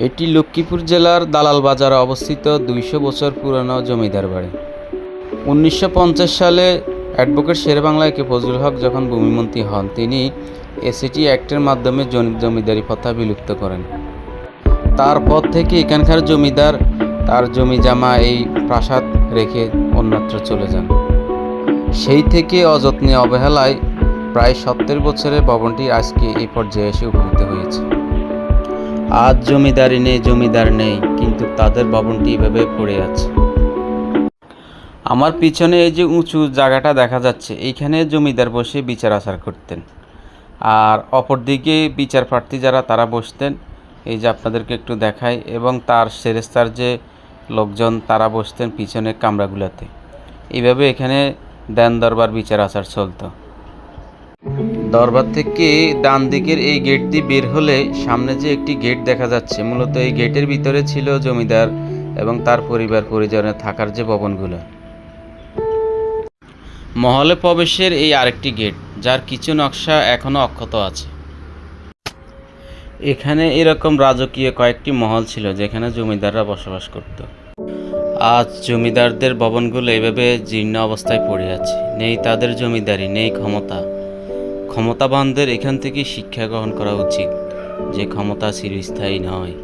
এটি লক্ষ্মীপুর জেলার দালাল বাজারে অবস্থিত ২০০ বছর পুরনো জমিদার বাড়ি। ১৯৫০ সালে অ্যাডভোকেট শেরেবাংলা একে ফজলুল হক যখন ভূমিমন্ত্রী হন, তিনি এসিটি অ্যাক্টের মাধ্যমে জমিদারি প্রথা বিলুপ্ত করেন। তারপর থেকে এখানকার জমিদার তার জমি জামা এই প্রাসাদ রেখে অন্যত্র চলে যান। সেই থেকে অযত্নে অবহেলায় প্রায় ৭০ বছরে ভবনটি আজকে এই পর্যায়ে এসে উপনীত হয়েছে। আজ জমিদারি নেই, জমিদার নেই, কিন্তু তাদের ভবনটি এভাবে পড়ে আছে। আমার পিছনে এই যে উঁচু জায়গাটা দেখা যাচ্ছে, এইখানে জমিদার বসে বিচার আচার করতেন, আর অপরদিকে বিচার প্রার্থী যারা তারা বসতেন। এই যে আপনাদেরকে একটু দেখাই, এবং তার সেরেস্তার যে লোকজন তারা বসতেন পিছনে কামরাগুলোতে। এইভাবে এখানে দেন দরবার বিচার আচার চলতো। দরবার থেকে ডান দিকের এই গেট দিয়ে বের হলে সামনে যে একটি গেট দেখা যাচ্ছে, মূলত এই গেটের ভিতরে ছিল জমিদার এবং তার পরিবার পরিজনের থাকার যে ভবনগুলো। মহলে প্রবেশের এই আরেকটি গেট, যার কিছু নকশা এখনো অক্ষত আছে। এখানে এরকম রাজকীয় কয়েকটি মহল ছিল যেখানে জমিদাররা বসবাস করত। আজ জমিদারদের ভবনগুলো এভাবে জীর্ণ অবস্থায় পড়ে আছে। নেই তাদের জমিদারি, নেই ক্ষমতা। ক্ষমতাবানদের এখান থেকে শিক্ষা গ্রহণ করা উচিত যে ক্ষমতা চিরস্থায়ী নয়।